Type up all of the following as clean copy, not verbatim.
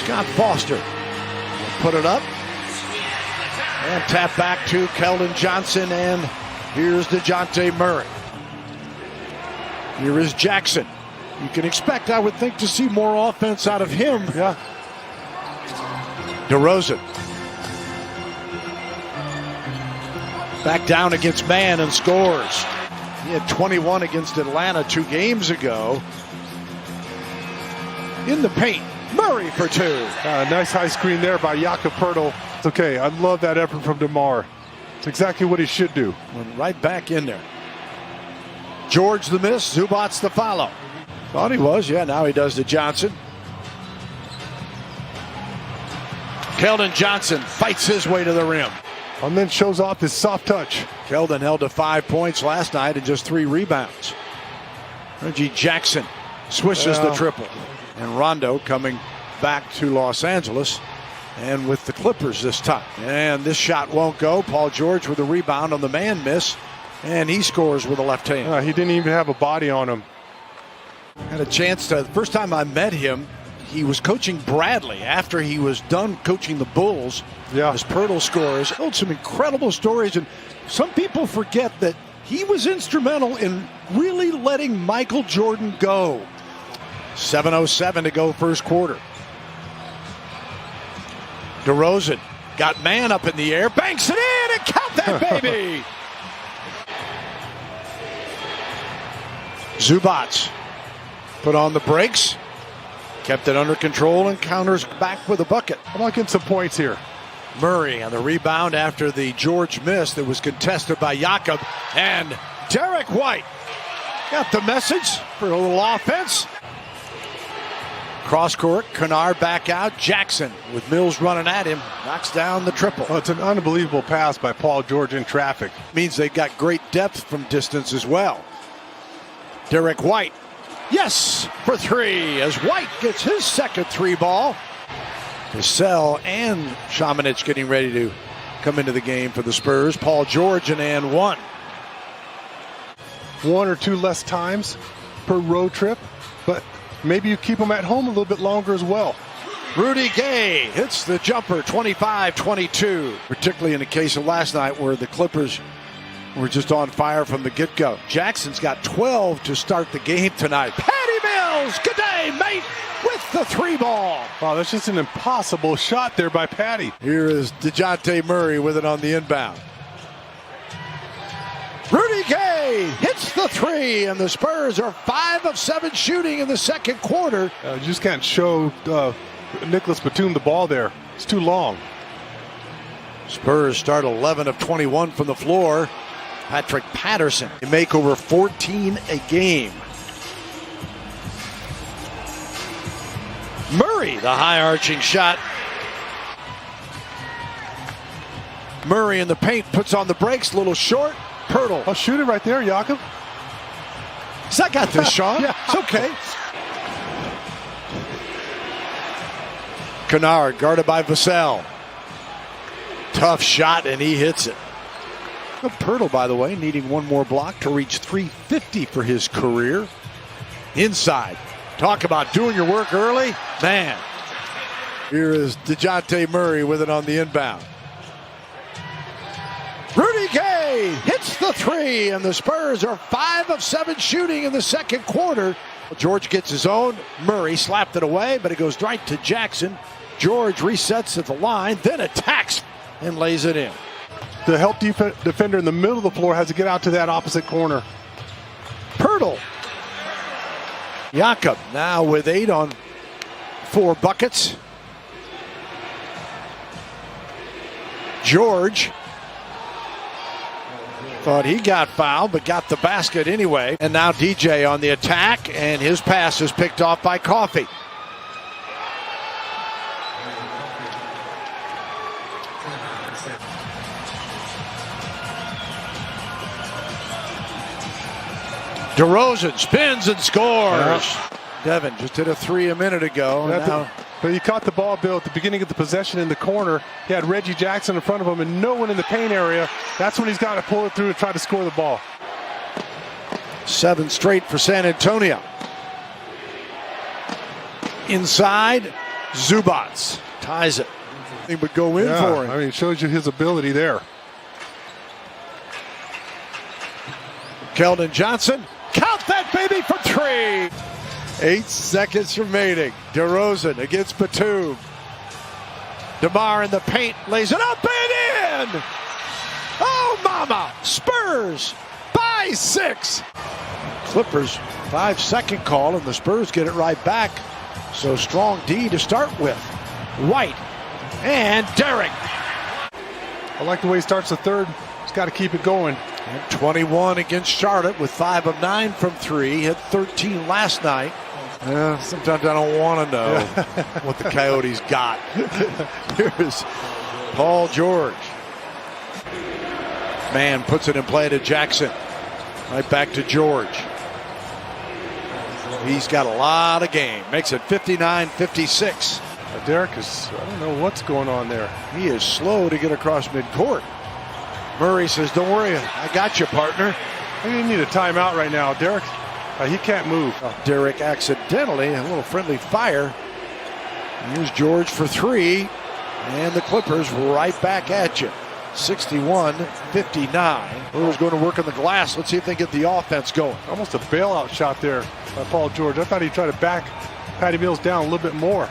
Scott Foster put it up. And tap back to Keldon Johnson, and here's DeJounte Murray. Here is Jackson. You can expect, I would think, to see more offense out of him. Yeah. DeRozan. Back down against man and scores. He had 21 against Atlanta 2 games ago. In the paint, Murray for 2. Nice high screen there by Jakob Poeltl. It's okay. I love that effort from DeMar. It's exactly what he should do. Went right back in there. George the miss, Zubac's the follow. Thought he was, yeah, now he does to Johnson. Keldon Johnson fights his way to the rim. And then shows off his soft touch. Keldon held to 5 points last night and just 3 rebounds. Reggie Jackson swishes the triple. And Rondo coming back to Los Angeles and with the Clippers this time. And this shot won't go. Paul George with a rebound on the man miss. And he scores with a left hand. He didn't even have a body on him. Had a chance to, the first time I met him, he was coaching Bradley after he was done coaching the Bulls. Yeah. As Poeltl scores. Told some incredible stories, and some people forget that he was instrumental in really letting Michael Jordan go. 7:07 to go first quarter. DeRozan got man up in the air, banks it in, and count that baby. Zubac put on the brakes, kept it under control, and counters back with a bucket. I want to get some points here. Murray on the rebound after the George miss that was contested by Jakob, and Derek White got the message for a little offense. Cross court, Kennard back out. Jackson with Mills running at him, knocks down the triple. Well, it's an unbelievable pass by Paul George in traffic. Means they've got great depth from distance as well. Derek White, yes, for 3 as White gets his second 3 ball. Vassell and Šamanić getting ready to come into the game for the Spurs. Paul George and 1. 1 or 2 less times per road trip, but maybe you keep them at home a little bit longer as well. Rudy Gay hits the jumper, 25-22. Particularly in the case of last night where the Clippers were just on fire from the get-go. Jackson's got 12 to start the game tonight. Patty Mills, good day, mate, with the 3 ball. Wow, that's just an impossible shot there by Patty. Here is DeJounte Murray with it on the inbound. Rudy Gay hits the 3, and the Spurs are 5 of 7 shooting in the second quarter. You just can't show Nicholas Batum the ball there. It's too long. Spurs start 11 of 21 from the floor. Patrick Patterson. They make over 14 a game. Murray, the high arching shot. Murray in the paint, puts on the brakes, a little short. Poeltl. I'll shoot it right there, Jakob. I got this, Sean. Yeah. It's okay. Kennard guarded by Vassell. Tough shot, and he hits it. Poeltl, by the way, needing 1 more block to reach 350 for his career. Inside. Talk about doing your work early. Man. Here is DeJounte Murray with it on the inbound. Rudy Gay hits the 3, and the Spurs are 5 of 7 shooting in the second quarter. George gets his own. Murray slapped it away, but it goes right to Jackson. George resets at the line, then attacks and lays it in. The help defender in the middle of the floor has to get out to that opposite corner. Poeltl. Jakob now with 8 on 4 buckets. George thought he got fouled, but got the basket anyway. And now DJ on the attack, and his pass is picked off by Coffey. DeRozan spins and scores. Devin just hit a 3 a minute ago. But he caught the ball, Bill, at the beginning of the possession in the corner. He had Reggie Jackson in front of him and no one in the paint area. That's when he's got to pull it through and try to score the ball. 7 straight for San Antonio. Inside, Zubats ties it. He would go in for him. I mean, it shows you his ability there. Keldon Johnson, count that baby for 3. 8 seconds remaining. DeRozan against Batum. DeMar in the paint, lays it up and in. Oh, mama! Spurs by 6. Clippers 5-second call, and the Spurs get it right back. So strong D to start with. White and Derek. I like the way he starts the third. He's got to keep it going. And 21 against Charlotte with 5 of 9 from 3. Hit 13 last night. Sometimes I don't want to know what the Coyotes got. Here's Paul George. Man puts it in play to Jackson. Right back to George. He's got a lot of game. Makes it 59-56. Derek is, I don't know what's going on there. He is slow to get across midcourt. Murray says, don't worry, I got you, partner. You need a timeout right now, Derek. He can't move. Derek accidentally, a little friendly fire. Here's George for 3. And the Clippers right back at you. 61-59. Spurs going to work on the glass. Let's see if they get the offense going. Almost a bailout shot there by Paul George. I thought he'd try to back Patty Mills down a little bit more.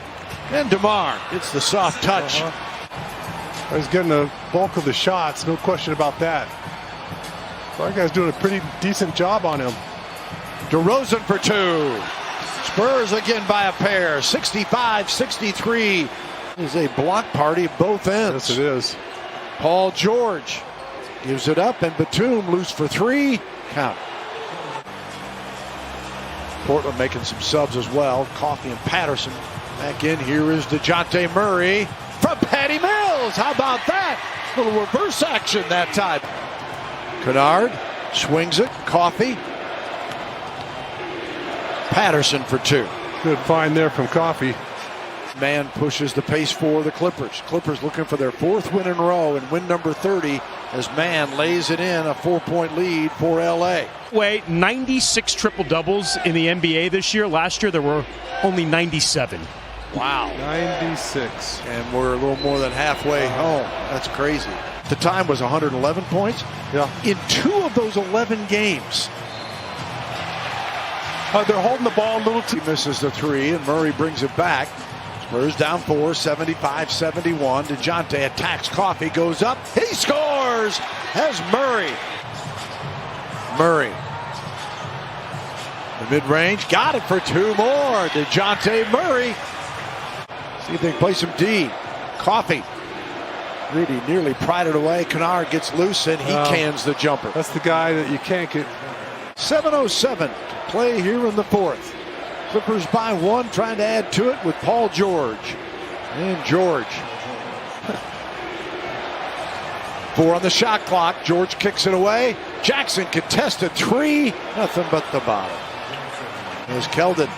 And DeMar gets the soft touch. He's getting the bulk of the shots, no question about that. That guy's doing a pretty decent job on him. DeRozan for 2. Spurs again by a pair. 65-63. It is a block party at both ends. Yes, it is. Paul George gives it up, and Batum loose for 3. Count. Portland making some subs as well. Coffey and Patterson back in. Here is DeJounte Murray from Patty Mills. How about that? A little reverse action that time. Kennard swings it. Coffey. Patterson for 2. Good find there from Coffey. Man pushes the pace for the Clippers. Clippers looking for their 4th win in a row and win number 30 as Man lays it in, a 4-point lead for LA. 96 triple doubles in the NBA this year. Last year there were only 97. Wow. 96. And we're a little more than halfway home. That's crazy. The time was 111 points. Yeah. In 2 of those 11 games. They're holding the ball a little too. He misses the 3, and Murray brings it back. Spurs down 4, 75-71. DeJounte attacks Coffey, goes up. He scores as Murray. Murray. The mid-range, got it for 2 more. DeJounte Murray. See if they can play some D. Coffey. Really nearly pried it away. Kennard gets loose, and he cans the jumper. That's the guy that you can't get. 7:07 to play here in the 4th. Clippers by 1, trying to add to it with Paul George. And George. 4 on the shot clock. George kicks it away. Jackson contested 3. Nothing but the bottom. There's Keldon.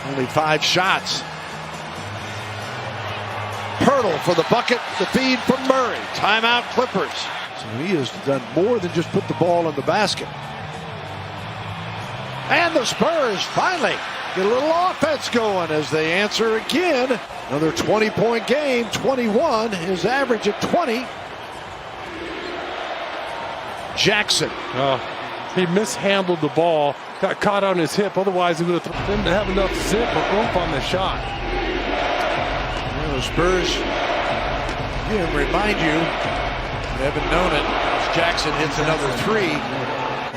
Only 5 shots. Pirtle for the bucket. The feed from Murray. Timeout Clippers. So he has done more than just put the ball in the basket. And the Spurs finally get a little offense going as they answer again. Another 20-point game. 21 is average at 20. Jackson. He mishandled the ball. Got caught on his hip. Otherwise, he would have didn't have enough zip or oomph on the shot. The Spurs, again, remind you, you haven't known it, as Jackson hits another 3.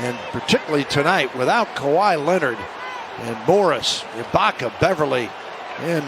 And particularly tonight, without Kawhi Leonard and Morris, Ibaka, Beverly, and